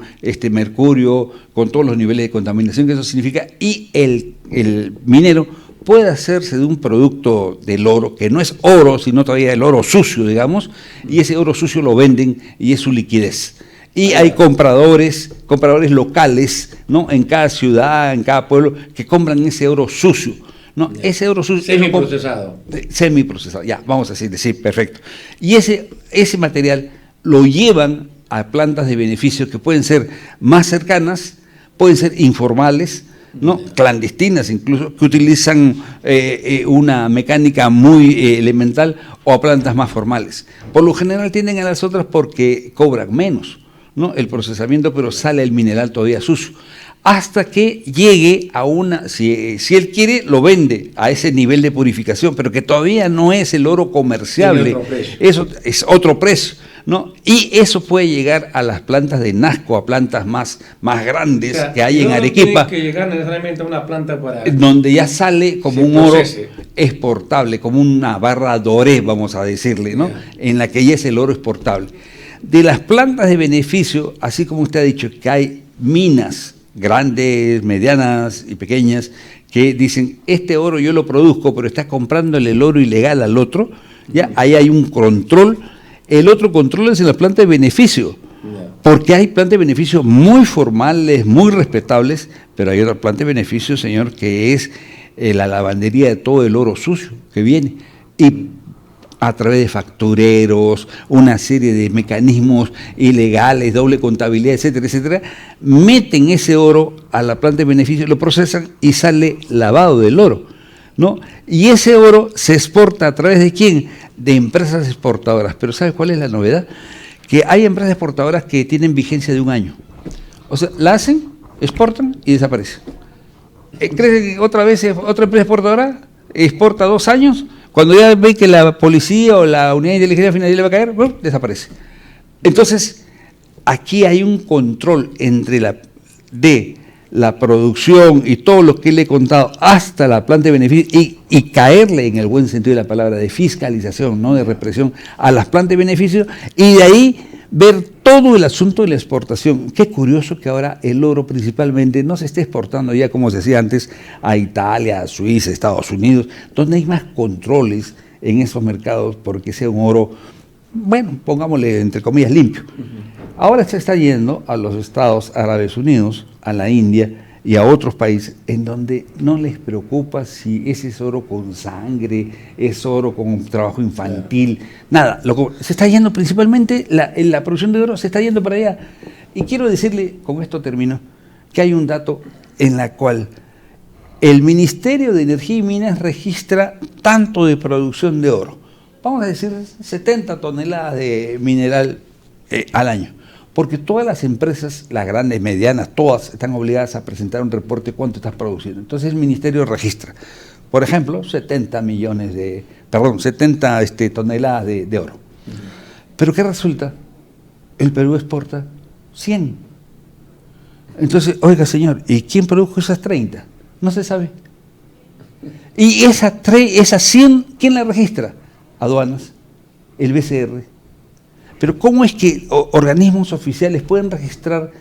mercurio, con todos los niveles de contaminación que eso significa, y el minero puede hacerse de un producto del oro, que no es oro, sino todavía el oro sucio, digamos, y ese oro sucio lo venden y es su liquidez. Y hay compradores locales, ¿no? En cada ciudad, en cada pueblo, que compran ese oro sucio, ¿no? Ya. Ese oro sucio. Semiprocesado. Semiprocesado, ya, vamos a decirle, sí, perfecto. Y ese material lo llevan a plantas de beneficio que pueden ser más cercanas, pueden ser informales, ¿no? Clandestinas incluso, que utilizan una mecánica muy elemental, o a plantas más formales. Por lo general tienden a las otras porque cobran menos, ¿no? El procesamiento, pero sale el mineral todavía sucio. Hasta que llegue a si él quiere, lo vende a ese nivel de purificación, pero que todavía no es el oro comerciable. Eso es otro precio, ¿no? Y eso puede llegar a las plantas de Nazco, a plantas más grandes, o sea, que hay en Arequipa. Tiene que llegar necesariamente a una planta para... donde ya sale como un oro exportable, como una barra doré, vamos a decirle, ¿no? Yeah. En la que ya es el oro exportable. De las plantas de beneficio, así como usted ha dicho, que hay minas grandes, medianas y pequeñas, que dicen: este oro yo lo produzco, pero está comprándole el oro ilegal al otro, ya ahí hay un control. El otro control es en la planta de beneficio, porque hay plantas de beneficio muy formales, muy respetables, pero hay otra planta de beneficio, señor, que es la lavandería de todo el oro sucio que viene, y a través de factureros, una serie de mecanismos ilegales, doble contabilidad, etcétera, etcétera, meten ese oro a la planta de beneficio, lo procesan y sale lavado del oro, ¿no? Y ese oro se exporta ¿a través de quién? De empresas exportadoras. Pero ¿sabes cuál es la novedad? Que hay empresas exportadoras que tienen vigencia de 1 año. O sea, la hacen, exportan y desaparecen. ¿Cree que otra vez otra empresa exportadora exporta 2 años? Cuando ya ve que la policía o la unidad de inteligencia financiera le va a caer, ¡pum!, desaparece. Entonces, aquí hay un control entre la producción y todo lo que le he contado hasta la planta de beneficios y caerle, en el buen sentido de la palabra, de fiscalización, no de represión, a las plantas de beneficios, y de ahí ver todo el asunto de la exportación. Qué curioso que ahora el oro principalmente no se esté exportando ya, como se decía antes, a Italia, a Suiza, a Estados Unidos, donde hay más controles en esos mercados porque sea un oro, bueno, pongámosle entre comillas, limpio. Ahora se está yendo a los Estados Árabes Unidos, a la India y a otros países en donde no les preocupa si ese es oro con sangre, es oro con trabajo infantil, nada. Se está yendo principalmente, la producción de oro se está yendo para allá. Y quiero decirle, con esto termino, que hay un dato en la cual el Ministerio de Energía y Minas registra tanto de producción de oro. Vamos a decir 70 toneladas de mineral al año. Porque todas las empresas, las grandes, medianas, todas están obligadas a presentar un reporte de cuánto estás produciendo. Entonces el ministerio registra, por ejemplo, 70 toneladas de oro. Pero ¿qué resulta? El Perú exporta 100. Entonces, oiga señor, ¿y quién produjo esas 30? No se sabe. Y esas 100, ¿quién la registra? Aduanas, el BCR. Pero ¿cómo es que organismos oficiales pueden registrar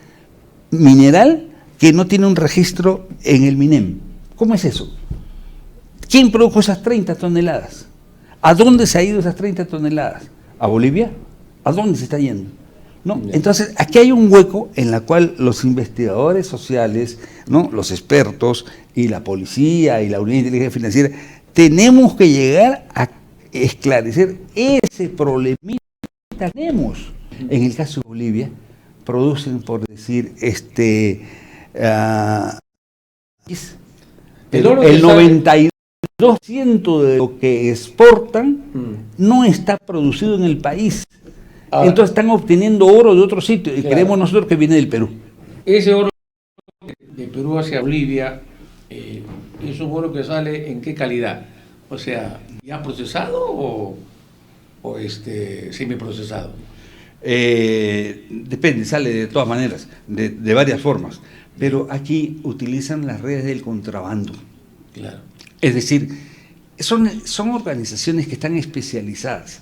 mineral que no tiene un registro en el MINEM? ¿Cómo es eso? ¿Quién produjo esas 30 toneladas? ¿A dónde se ha ido esas 30 toneladas? ¿A Bolivia? ¿A dónde se está yendo? ¿No? Entonces, aquí hay un hueco en el cual los investigadores sociales, ¿no?, los expertos y la policía y la unidad de inteligencia financiera tenemos que llegar a esclarecer ese problemita. Tenemos. En el caso de Bolivia, producen, por decir, el 92% de lo que exportan no está producido en el país. Entonces están obteniendo oro de otro sitio y creemos nosotros que viene del Perú. Ese oro de Perú hacia Bolivia es un oro que sale ¿en qué calidad? O sea, ¿ya procesado o semiprocesado? Depende, sale de todas maneras, de varias formas, pero aquí utilizan las redes del contrabando. Claro. Es decir, son organizaciones que están especializadas.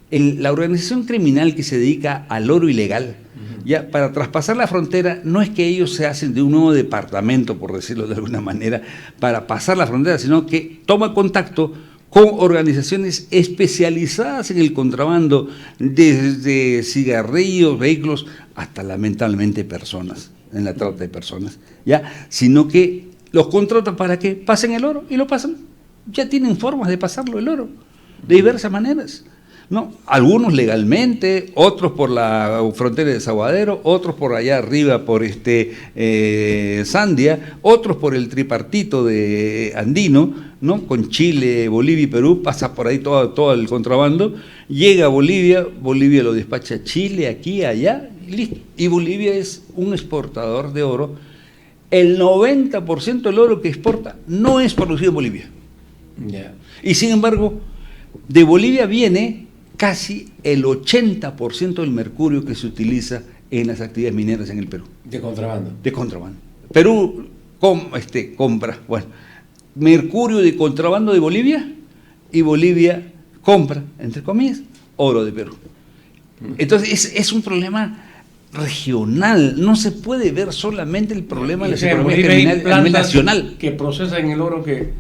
La organización criminal que se dedica al oro ilegal, ya para traspasar la frontera, no es que ellos se hacen de un nuevo departamento, por decirlo de alguna manera, para pasar la frontera, sino que toma contacto con organizaciones especializadas en el contrabando, desde cigarrillos, vehículos, hasta lamentablemente personas, en la trata de personas, ¿ya? Sino que los contratan para que pasen el oro y lo pasan. Ya tienen formas de pasarlo el oro, de diversas maneras, ¿no? Algunos legalmente, otros por la frontera de Desaguadero, otros por allá arriba por Sandia, otros por el tripartito de andino, ¿no?, con Chile, Bolivia y Perú, pasa por ahí todo el contrabando, llega a Bolivia, Bolivia lo despacha a Chile, aquí, allá, y listo. Y Bolivia es un exportador de oro. El 90% del oro que exporta no es producido en Bolivia. Yeah. Y sin embargo, de Bolivia viene casi el 80% del mercurio que se utiliza en las actividades mineras en el Perú. De contrabando. De contrabando. Perú compra, bueno, mercurio de contrabando de Bolivia, y Bolivia compra, entre comillas, oro de Perú. Entonces es un problema regional, no se puede ver solamente el problema de la economía criminal a nivel nacional. Que procesan el oro que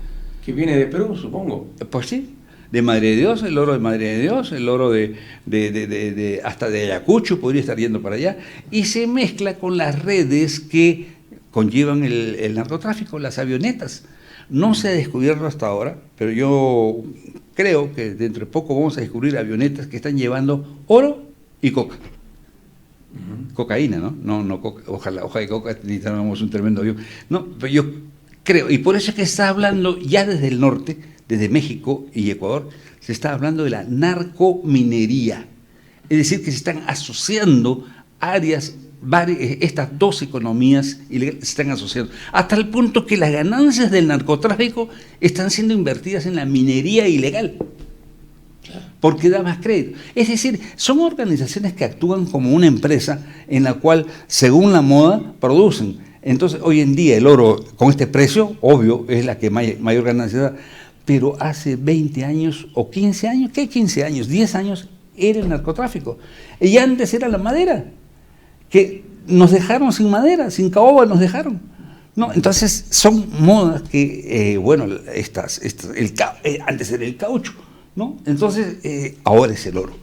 viene de Perú, supongo. Pues sí, de Madre de Dios, el oro de Madre de Dios, el oro de hasta de Ayacucho podría estar yendo para allá, y se mezcla con las redes que conllevan el narcotráfico, las avionetas. No se ha descubierto hasta ahora, pero yo creo que dentro de poco vamos a descubrir avionetas que están llevando oro y coca. Cocaína, ¿no? No coca, ojalá, hoja de coca, necesitamos un tremendo avión. No, pero yo creo, y por eso es que se está hablando ya desde el norte, desde México y Ecuador, se está hablando de la narcominería. Es decir, que se están asociando áreas estas dos economías ilegales se están asociando, hasta el punto que las ganancias del narcotráfico están siendo invertidas en la minería ilegal, porque da más crédito. Es decir, son organizaciones que actúan como una empresa en la cual, según la moda, producen. Entonces, hoy en día el oro, con este precio, obvio, es la que mayor ganancia da, pero hace 20 años o 15 años, ¿qué 15 años? 10 años era el narcotráfico. Y antes era la madera, que nos dejaron sin madera, sin caoba nos dejaron. No, entonces son modas que, antes era el caucho, ¿no? Entonces, ahora es el oro.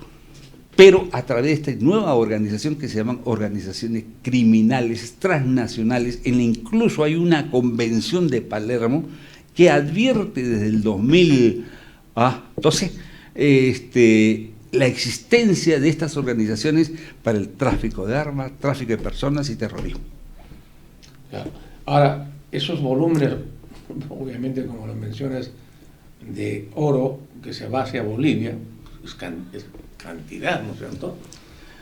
Pero a través de esta nueva organización que se llaman organizaciones criminales transnacionales, en la incluso hay una convención de Palermo que advierte desde el 2012 la existencia de estas organizaciones para el tráfico de armas, tráfico de personas y terrorismo. Claro. Ahora, esos volúmenes, obviamente como lo mencionas, de oro que se va hacia Bolivia, es cantidad, ¿no es cierto?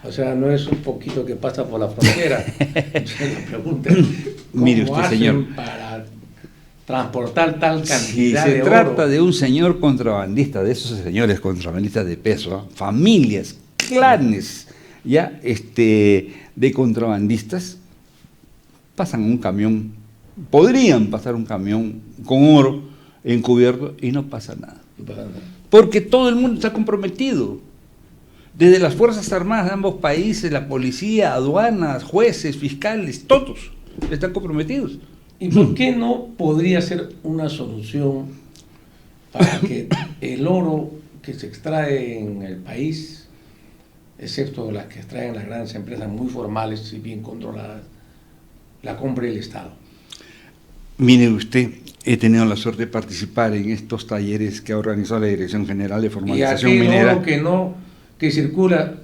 O sea, no es un poquito que pasa por la frontera. Se le preguntan, mire usted, hacen señor, para transportar tal cantidad si de se oro? trata de un señor contrabandista, de esos señores contrabandistas de peso, familias, clanes, ya, de contrabandistas, pasan un camión, podrían pasar un camión con oro encubierto y no pasa nada. No pasa nada. Porque todo el mundo está comprometido. Desde las Fuerzas Armadas de ambos países, la policía, aduanas, jueces, fiscales, todos están comprometidos. ¿Y por qué no podría ser una solución para que el oro que se extrae en el país, excepto las que extraen las grandes empresas muy formales y bien controladas, la compre el Estado? Mire usted, he tenido la suerte de participar en estos talleres que ha organizado la Dirección General de Formalización y aquel Minera. oro que circula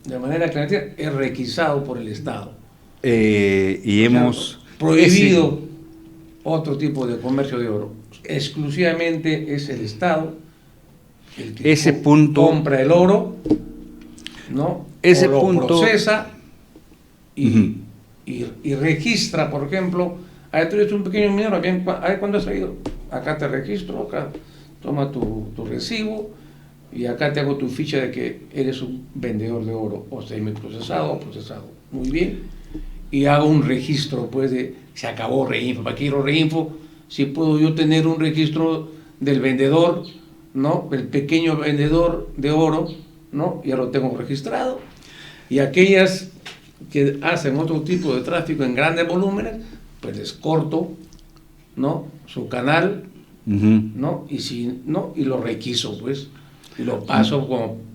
de manera clandestina es requisado por el Estado. Y hemos prohibido otro tipo de comercio de oro. Exclusivamente es el Estado el que compra el oro, ¿no? Ese o lo punto procesa y registra, por ejemplo. A ver, tú eres un pequeño minero, a ver cuándo has traído. Acá te registro, acá toma tu recibo y acá te hago tu ficha de que eres un vendedor de oro, o semiprocesado o procesado. Muy bien. Y hago un registro, pues, se acabó Reinfo. ¿Para qué quiero Reinfo? Si puedo yo tener un registro del vendedor, ¿no? El pequeño vendedor de oro, ¿no? Ya lo tengo registrado. Y aquellas que hacen otro tipo de tráfico en grandes volúmenes, pues les corto, ¿no? Su canal, ¿no? Y lo requiso, pues, y lo paso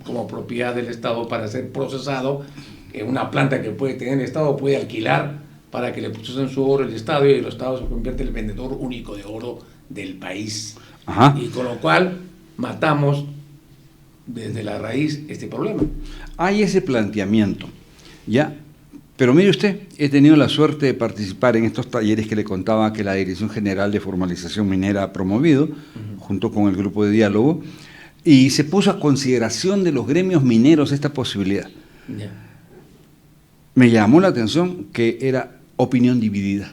como propiedad del Estado para ser procesado en una planta que puede tener el Estado, puede alquilar para que le procesen su oro el Estado, y el Estado se convierte en el vendedor único de oro del país. Ajá. Y con lo cual matamos desde la raíz este problema. Hay ese planteamiento, ¿ya? Pero mire usted, he tenido la suerte de participar en estos talleres que le contaba que la Dirección General de Formalización Minera ha promovido, junto con el grupo de diálogo, y se puso a consideración de los gremios mineros esta posibilidad. Ya. Me llamó la atención que era opinión dividida.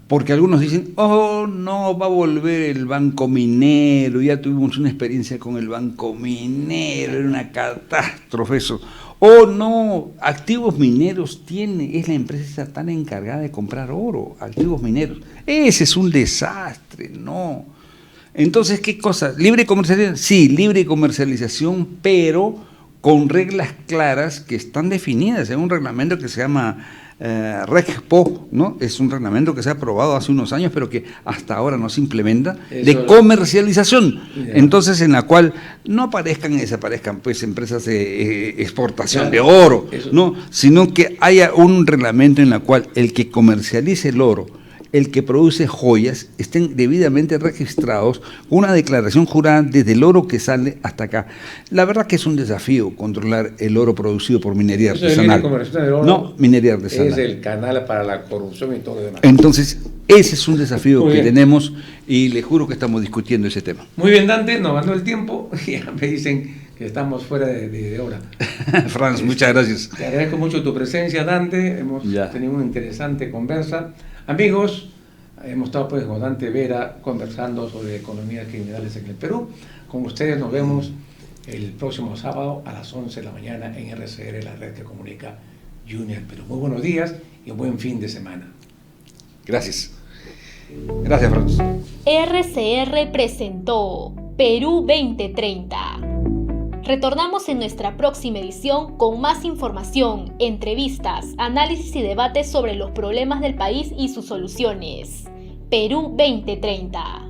Porque algunos dicen, oh, no, va a volver el banco minero, ya tuvimos una experiencia con el banco minero, era una catástrofe eso. Oh, no, Activos Mineros es la empresa tan encargada de comprar oro, Activos Mineros. Ese es un desastre, no. Entonces, ¿qué cosa? ¿Libre comercialización? Sí, libre comercialización, pero con reglas claras que están definidas en un reglamento que se llama REGPO, ¿no? Es un reglamento que se ha aprobado hace unos años, pero que hasta ahora no se implementa, de comercialización. Entonces, en la cual no aparezcan y desaparezcan pues empresas de exportación de oro, ¿no? Sino que haya un reglamento en la cual el que comercialice el oro el que produce joyas estén debidamente registrados con una declaración jurada desde el oro que sale hasta acá. La verdad que es un desafío controlar el oro producido por minería Eso artesanal. de comercial del oro No, minería artesanal. es el canal para la corrupción y todo lo demás. Entonces, ese es un desafío Muy que bien. tenemos y le juro que estamos discutiendo ese tema. Muy bien, Dante, nos mandó el tiempo y ya me dicen que estamos fuera de hora. Franz, muchas gracias. Te agradezco mucho tu presencia, Dante. Hemos Ya. tenido una interesante conversa. Amigos, hemos estado pues con Dante Vera conversando sobre economías criminales en el Perú. Con ustedes nos vemos el próximo sábado a las 11 de la mañana en RCR, la red que comunica Junior Perú. Muy buenos días y un buen fin de semana. Gracias. Gracias, Franz. RCR presentó Perú 2030. Retornamos en nuestra próxima edición con más información, entrevistas, análisis y debates sobre los problemas del país y sus soluciones. Perú 2030.